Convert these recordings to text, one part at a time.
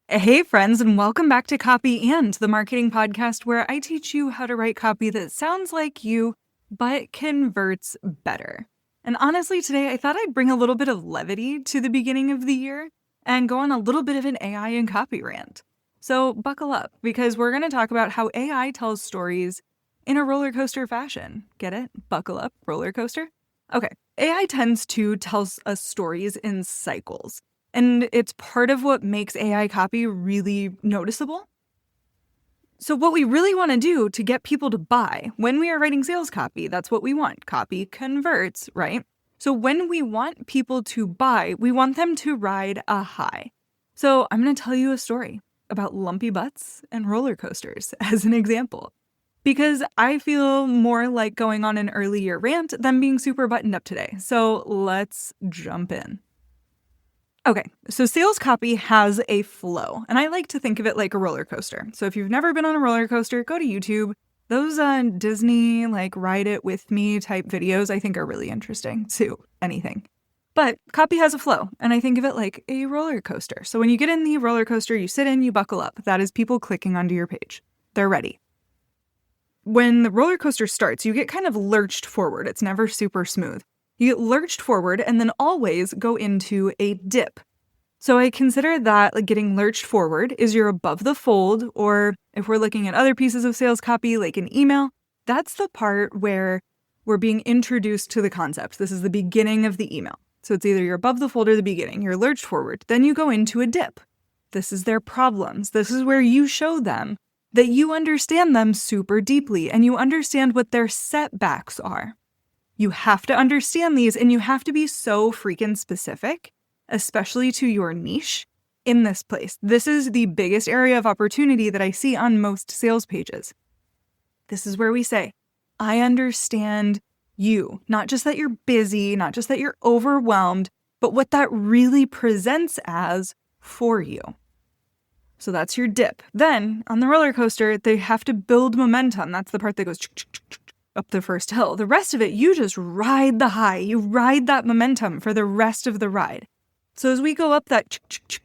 Hey, friends, and welcome back to Copy and, the marketing podcast where I teach you how to write copy that sounds like you, but converts better. And honestly, today I thought I'd bring a little bit of levity to the beginning of the year and go on a little bit of an AI and copy rant. So buckle up, because we're going to talk about how AI tells stories in a roller coaster fashion. Get it? Buckle up, roller coaster? Okay, AI tends to tell us stories in cycles. And it's part of what makes AI copy really noticeable. So what we really want to do to get people to buy when we are writing sales copy, that's what we want. Copy converts, right? So when we want people to buy, we want them to ride a high. So I'm going to tell you a story about lumpy butts and roller coasters as an example, because I feel more like going on an early year rant than being super buttoned up today. So let's jump in. Okay, so sales copy has a flow, and I like to think of it like a roller coaster. So if you've never been on a roller coaster, go to YouTube. Those Disney, ride it with me type videos I think are really interesting too, anything. But copy has a flow, and I think of it like a roller coaster. So when you get in the roller coaster, you sit in, you buckle up. That is people clicking onto your page. They're ready. When the roller coaster starts, you get kind of lurched forward. It's never super smooth. You get lurched forward and then always go into a dip. So I consider that getting lurched forward is you're above the fold, or if we're looking at other pieces of sales copy, like an email, that's the part where we're being introduced to the concept. This is the beginning of the email. So it's either you're above the fold or the beginning. You're lurched forward. Then you go into a dip. This is their problems. This is where you show them that you understand them super deeply and you understand what their setbacks are. You have to understand these, and you have to be so freaking specific, especially to your niche in this place. This is the biggest area of opportunity that I see on most sales pages. This is where we say, I understand you, not just that you're busy, not just that you're overwhelmed, but what that really presents as for you. So that's your dip. Then on the roller coaster, they have to build momentum. That's the part that goes up the first hill. The rest of it, you just ride the high. You ride that momentum for the rest of the ride. So as we go up that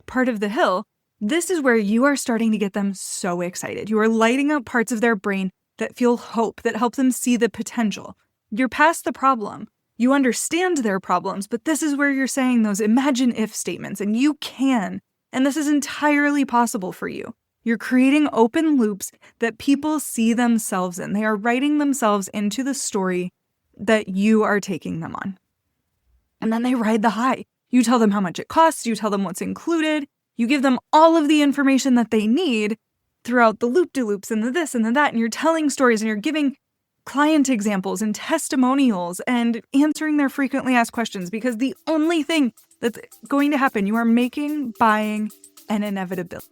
part of the hill, this is where you are starting to get them so excited. You are lighting up parts of their brain that feel hope, that help them see the potential. You're past the problem. You understand their problems, but this is where you're saying those imagine if statements, and you can. And this is entirely possible for you. You're creating open loops that people see themselves in. They are writing themselves into the story that you are taking them on. And then they ride the high. You tell them how much it costs. You tell them what's included. You give them all of the information that they need throughout the loop-de-loops and the this and the that. And you're telling stories and you're giving client examples and testimonials and answering their frequently asked questions, because the only thing that's going to happen, you are making buying an inevitability.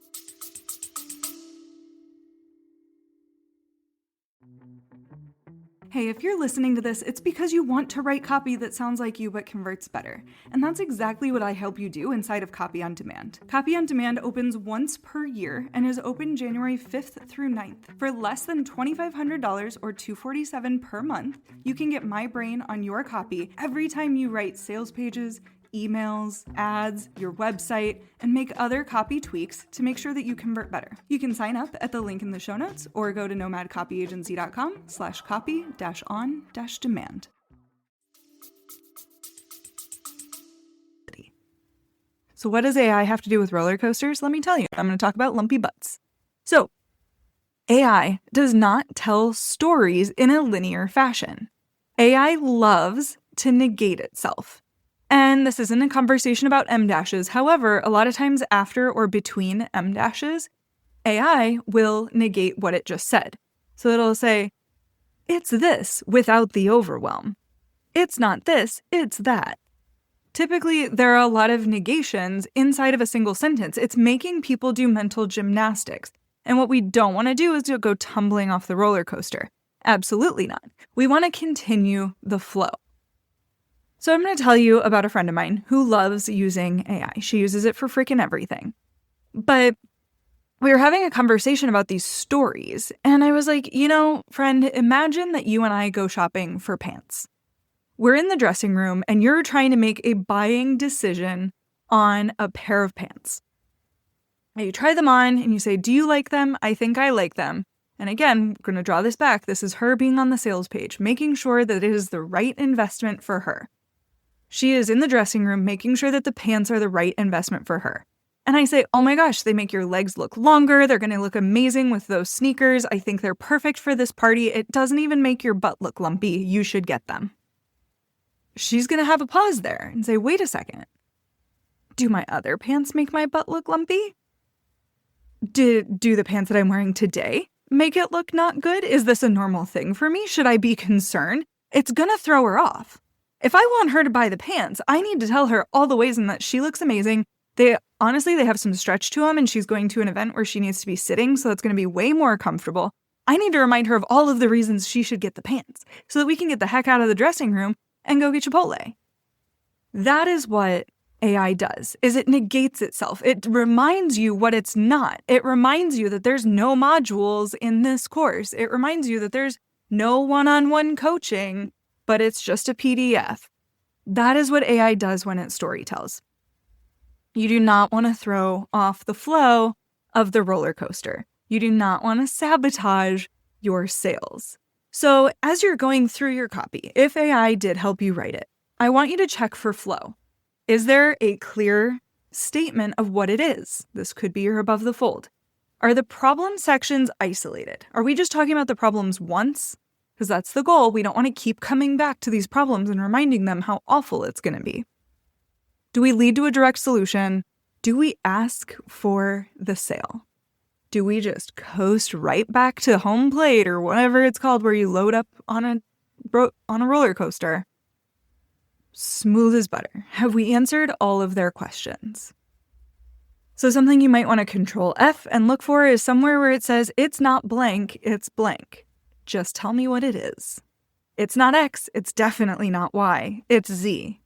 Hey, if you're listening to this, it's because you want to write copy that sounds like you but converts better. And that's exactly what I help you do inside of Copy on Demand. Copy on Demand opens once per year and is open January 5th through 9th. For less than $2,500 or $247 per month, you can get my brain on your copy every time you write sales pages, emails, ads, your website, and make other copy tweaks to make sure that you convert better. You can sign up at the link in the show notes or go to nomadcopyagency.com/copy-on-demand. So what does AI have to do with roller coasters? Let me tell you. I'm going to talk about lumpy butts. So AI does not tell stories in a linear fashion. AI loves to negate itself. And this isn't a conversation about M dashes. However, a lot of times after or between M dashes, AI will negate what it just said. So it'll say, it's this without the overwhelm. It's not this, it's that. Typically, there are a lot of negations inside of a single sentence. It's making people do mental gymnastics. And what we don't want to do is to go tumbling off the roller coaster. Absolutely not. We want to continue the flow. So I'm going to tell you about a friend of mine who loves using AI. She uses it for freaking everything. But we were having a conversation about these stories, and I was like, friend, imagine that you and I go shopping for pants. We're in the dressing room, and you're trying to make a buying decision on a pair of pants. And you try them on and you say, do you like them? I think I like them. And again, we're going to draw this back. This is her being on the sales page, making sure that it is the right investment for her. She is in the dressing room, making sure that the pants are the right investment for her. And I say, oh my gosh, they make your legs look longer. They're going to look amazing with those sneakers. I think they're perfect for this party. It doesn't even make your butt look lumpy. You should get them. She's going to have a pause there and say, wait a second. Do my other pants make my butt look lumpy? Do the pants that I'm wearing today make it look not good? Is this a normal thing for me? Should I be concerned? It's going to throw her off. If I want her to buy the pants, I need to tell her all the ways in that she looks amazing. They have some stretch to them, and she's going to an event where she needs to be sitting, so it's going to be way more comfortable. I need to remind her of all of the reasons she should get the pants so that we can get the heck out of the dressing room and go get Chipotle. That is what AI does, is it negates itself. It reminds you what it's not. It reminds you that there's no modules in this course. It reminds you that there's no one-on-one coaching, but it's just a PDF. That is what AI does when it storytells. You do not want to throw off the flow of the roller coaster. You do not want to sabotage your sales. So as you're going through your copy, if AI did help you write it, I want you to check for flow. Is there a clear statement of what it is? This could be your above the fold. Are the problem sections isolated? Are we just talking about the problems once? Because that's the goal. We don't want to keep coming back to these problems and reminding them how awful it's going to be. Do we lead to a direct solution? Do we ask for the sale? Do we just coast right back to home plate or whatever it's called where you load up on a roller coaster? Smooth as butter. Have we answered all of their questions? So something you might want to Control F and look for is somewhere where it says, it's not blank, it's blank. Just tell me what it is. It's not X, it's definitely not Y, it's Z.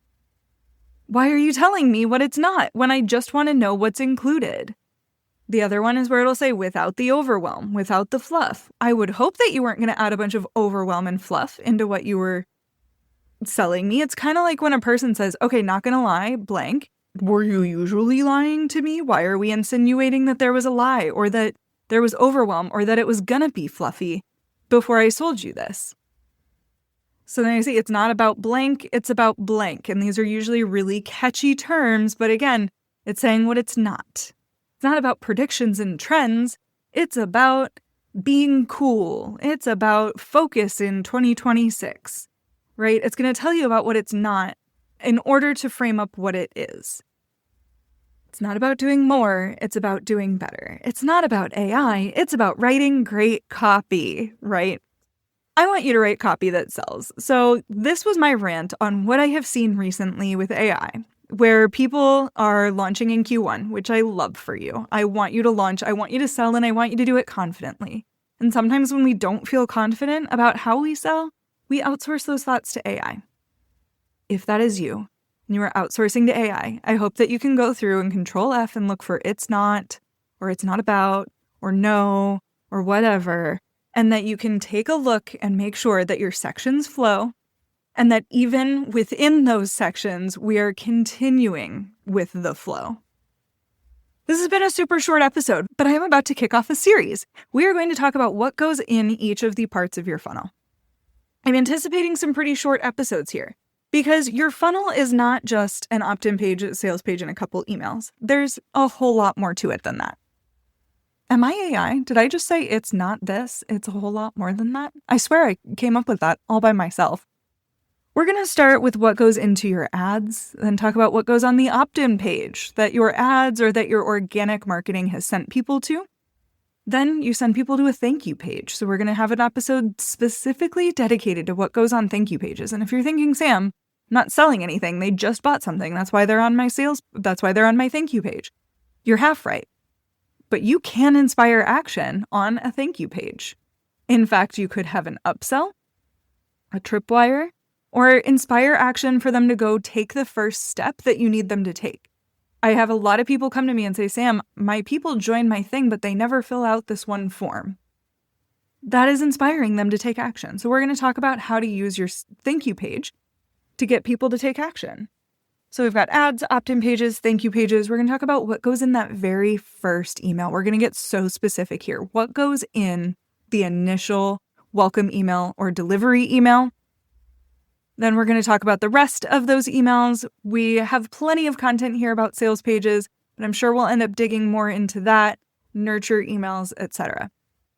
Why are you telling me what it's not when I just want to know what's included? The other one is where it'll say without the overwhelm, without the fluff. I would hope that you weren't going to add a bunch of overwhelm and fluff into what you were selling me. It's kind of like when a person says, okay, not going to lie, blank. Were you usually lying to me? Why are we insinuating that there was a lie or that there was overwhelm or that it was going to be fluffy before I sold you this? So then you see it's not about blank, it's about blank. And these are usually really catchy terms, but again, it's saying what it's not. It's not about predictions and trends. It's about being cool. It's about focus in 2026, right? It's going to tell you about what it's not in order to frame up what it is. It's not about doing more. It's about doing better. It's not about AI. It's about writing great copy, right? I want you to write copy that sells. So this was my rant on what I have seen recently with AI, where people are launching in Q1, which I love for you. I want you to launch, I want you to sell, and I want you to do it confidently. And sometimes when we don't feel confident about how we sell, we outsource those thoughts to AI. If that is you, and you are outsourcing to AI, I hope that you can go through and Control F and look for it's not, or it's not about, or no, or whatever, and that you can take a look and make sure that your sections flow, and that even within those sections, we are continuing with the flow. This has been a super short episode, but I am about to kick off a series. We are going to talk about what goes in each of the parts of your funnel. I'm anticipating some pretty short episodes here, because your funnel is not just an opt-in page, a sales page, and a couple emails. There's a whole lot more to it than that. Am I AI? Did I just say it's not this? It's a whole lot more than that? I swear I came up with that all by myself. We're going to start with what goes into your ads, then talk about what goes on the opt-in page that your ads or that your organic marketing has sent people to. Then you send people to a thank you page. So we're going to have an episode specifically dedicated to what goes on thank you pages. And if you're thinking, Sam, I'm not selling anything, they just bought something, that's why they're on my thank you page. You're half right. But you can inspire action on a thank you page. In fact, you could have an upsell, a tripwire, or inspire action for them to go take the first step that you need them to take. I have a lot of people come to me and say, Sam, my people join my thing, but they never fill out this one form. That is inspiring them to take action. So we're going to talk about how to use your thank you page to get people to take action. So we've got ads, opt-in pages, thank you pages. We're going to talk about what goes in that very first email. We're going to get so specific here. What goes in the initial welcome email or delivery email? Then we're going to talk about the rest of those emails. We have plenty of content here about sales pages, but I'm sure we'll end up digging more into that, nurture emails, etc.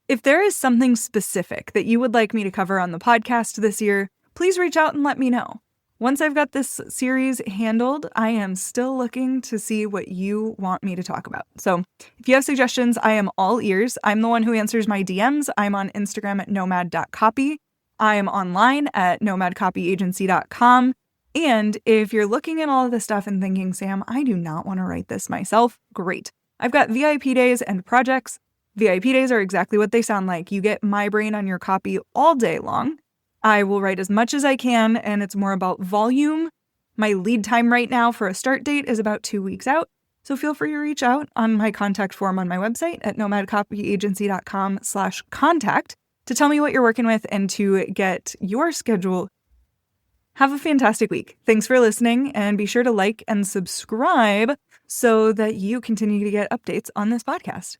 If there is something specific that you would like me to cover on the podcast this year, please reach out and let me know. Once I've got this series handled, I am still looking to see what you want me to talk about. So if you have suggestions, I am all ears. I'm the one who answers my DMs. I'm on Instagram at nomad.copy. I am online at nomadcopyagency.com. And if you're looking at all of this stuff and thinking, Sam, I do not want to write this myself, great. I've got VIP days and projects. VIP days are exactly what they sound like. You get my brain on your copy all day long. I will write as much as I can, and it's more about volume. My lead time right now for a start date is about 2 weeks out, so feel free to reach out on my contact form on my website at nomadcopyagency.com/contact to tell me what you're working with and to get your schedule. Have a fantastic week. Thanks for listening, and be sure to like and subscribe so that you continue to get updates on this podcast.